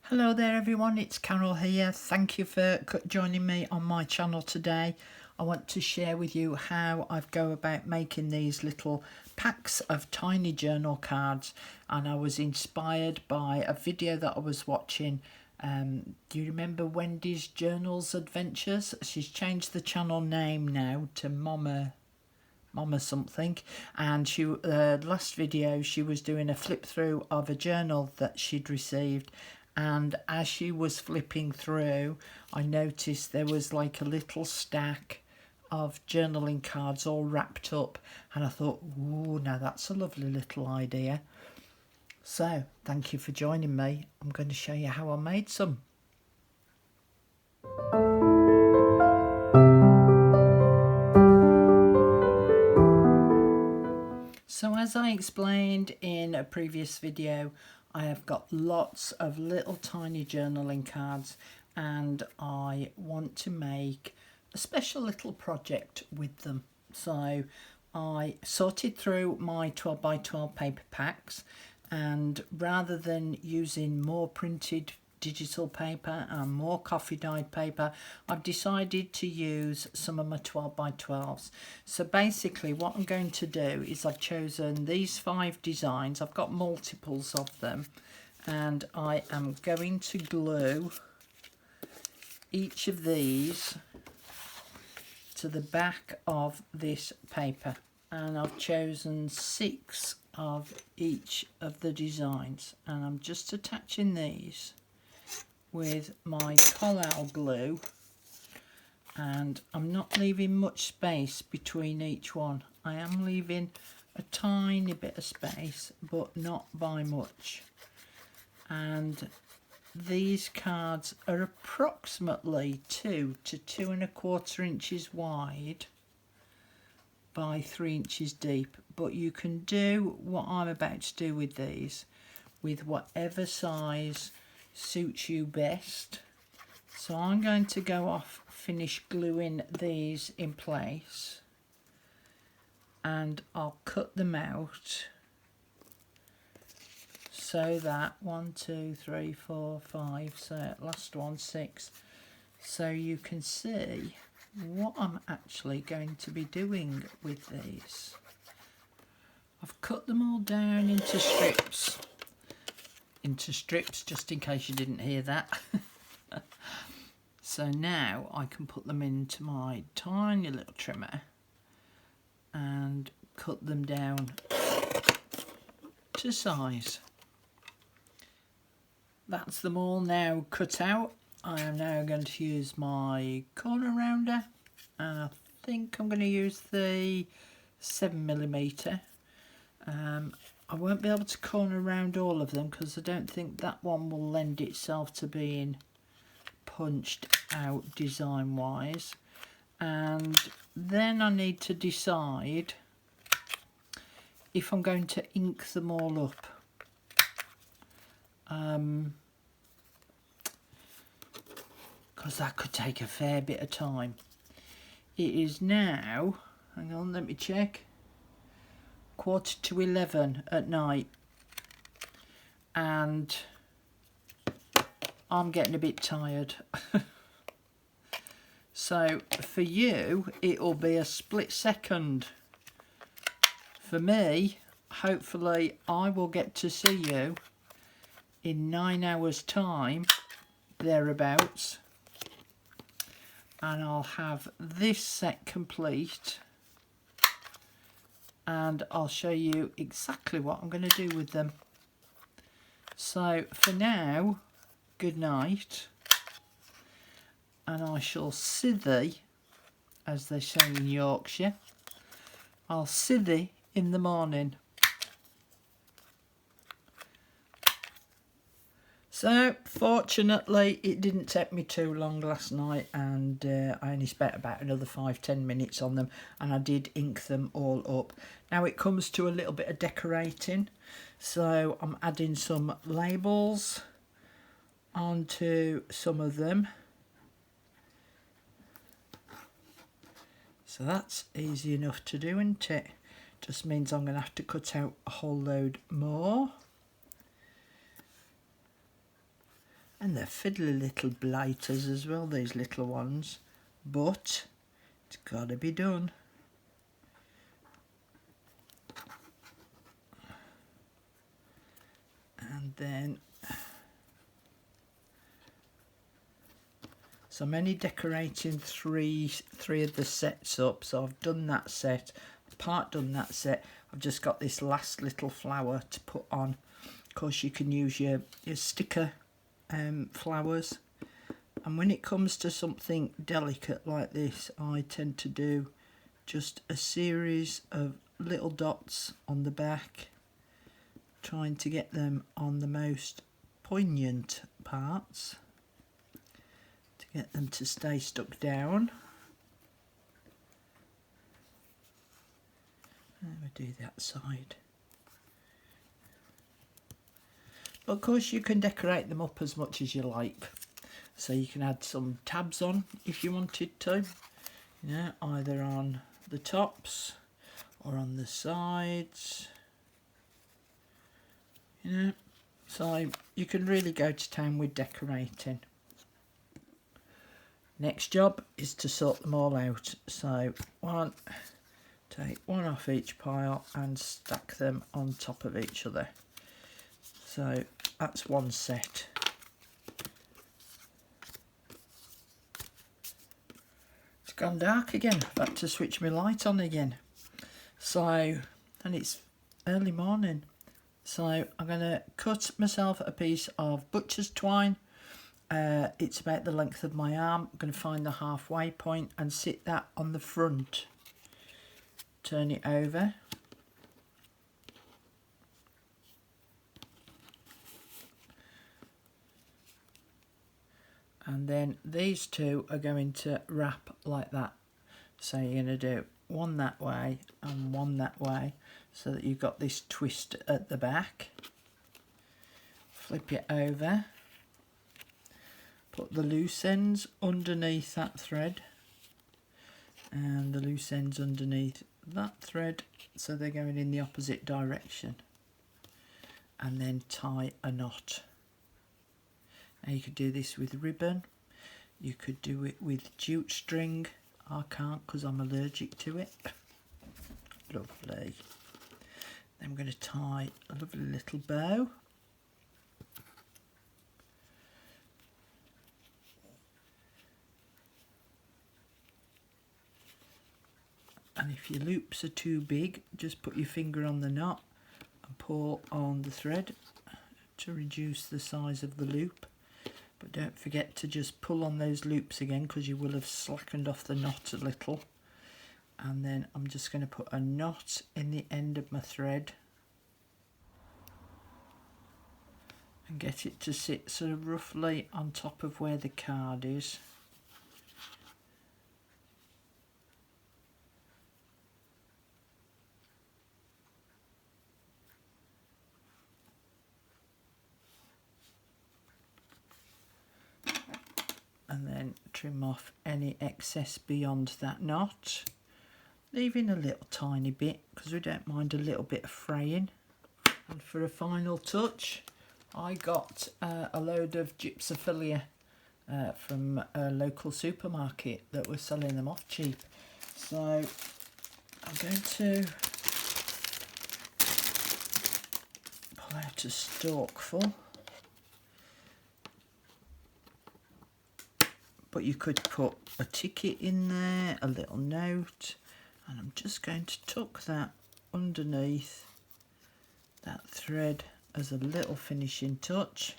Hello there everyone, it's Carol here. Thank you for joining me on my channel today. I want to share with you how I go about making these little packs of tiny journal cards, and I was inspired by a video that I was watching. Do you remember Wendy's Journals Adventures? She's changed the channel name now to Mama something, and she last video she was doing a flip through of a journal that she'd received, and as she was flipping through I noticed there was like a little stack of journaling cards all wrapped up, and I thought, ooh, now that's a lovely little idea. So thank you for joining me. I'm going to show you how I made some. So as I explained in a previous video, I have got lots of little tiny journaling cards, and I want to make a special little project with them. So I sorted through my 12 by 12 paper packs, and rather than using more printed digital paper and more coffee dyed paper, I've decided to use some of my 12 by 12s. So basically what I'm going to do is I've chosen these 5 designs. I've got multiples of them, and I am going to glue each of these to the back of this paper, and I've chosen 6 of each of the designs, and I'm just attaching these with my collal glue, and I'm not leaving much space between each one. I am leaving a tiny bit of space, but not by much. And these cards are approximately 2 to 2¼ inches wide by 3 inches deep, but you can do what I'm about to do with these with whatever size suits you best. So I'm going to go off, finish gluing these in place, and I'll cut them out so that 1, 2, 3, 4, 5, so last one 6, so you can see what I'm actually going to be doing with these. I've cut them all down into strips, just in case you didn't hear that. So now I can put them into my tiny little trimmer and cut them down to size. That's them all now cut out. I am now going to use my corner rounder, and I think I'm going to use the 7mm. I won't be able to corner around all of them because I don't think that one will lend itself to being punched out design wise. And then I need to decide if I'm going to ink them all up. Because that could take a fair bit of time. It is now, hang on, let me check, 11:15 at night, and I'm getting a bit tired. So for you it'll be a split second. For me, hopefully I will get to see you in 9 hours time, thereabouts, and I'll have this set complete, and I'll show you exactly what I'm going to do with them. So for now, good night, and I shall see thee, as they say in Yorkshire. I'll see thee in the morning. So fortunately it didn't take me too long last night, and I only spent about another 5-10 minutes on them, and I did ink them all up. Now it comes to a little bit of decorating, so I'm adding some labels onto some of them. So that's easy enough to do, isn't it? Just means I'm going to have to cut out a whole load more. And they're fiddly little blighters as well, these little ones. But it's got to be done. And then, so I'm only decorating three of the sets up. So I've done that set, done that set. I've just got this last little flower to put on. Of course, you can use your sticker flowers. And when it comes to something delicate like this, I tend to do just a series of little dots on the back, trying to get them on the most poignant parts to get them to stay stuck down. And we do that side. But of course you can decorate them up as much as you like. So you can add some tabs on if you wanted to, you know, either on the tops or on the sides. You know, so you can really go to town with decorating. Next job is to sort them all out. So take one off each pile and stack them on top of each other. So that's one set. It's gone dark again. I've had to switch my light on again. So, and it's early morning. So I'm going to cut myself a piece of butcher's twine. It's about the length of my arm. I'm going to find the halfway point and sit that on the front. Turn it over. And then these two are going to wrap like that. So you're going to do one that way and one that way, so that you've got this twist at the back. Flip it over. Put the loose ends underneath that thread. And the loose ends underneath that thread, so they're going in the opposite direction. And then tie a knot. Now you could do this with ribbon, you could do it with jute string. I can't because I'm allergic to it. Lovely. Then I'm going to tie a lovely little bow. And if your loops are too big, just put your finger on the knot and pull on the thread to reduce the size of the loop. But don't forget to just pull on those loops again, because you will have slackened off the knot a little. And then I'm just going to put a knot in the end of my thread and get it to sit sort of roughly on top of where the card is. And then trim off any excess beyond that knot, leaving a little tiny bit because we don't mind a little bit of fraying. And for a final touch, I got a load of gypsophilia from a local supermarket that was selling them off cheap. So I'm going to pull out a stalkful. But you could put a ticket in there, a little note, and I'm just going to tuck that underneath that thread as a little finishing touch.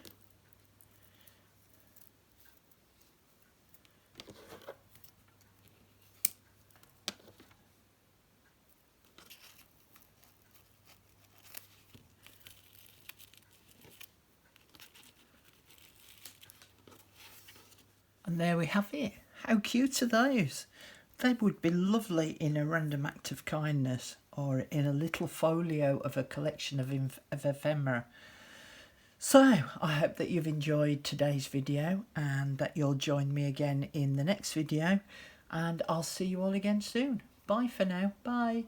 And there we have it. How cute are those? They would be lovely in a random act of kindness or in a little folio of a collection of ephemera. So I hope that you've enjoyed today's video and that you'll join me again in the next video, and I'll see you all again soon. Bye for now. Bye.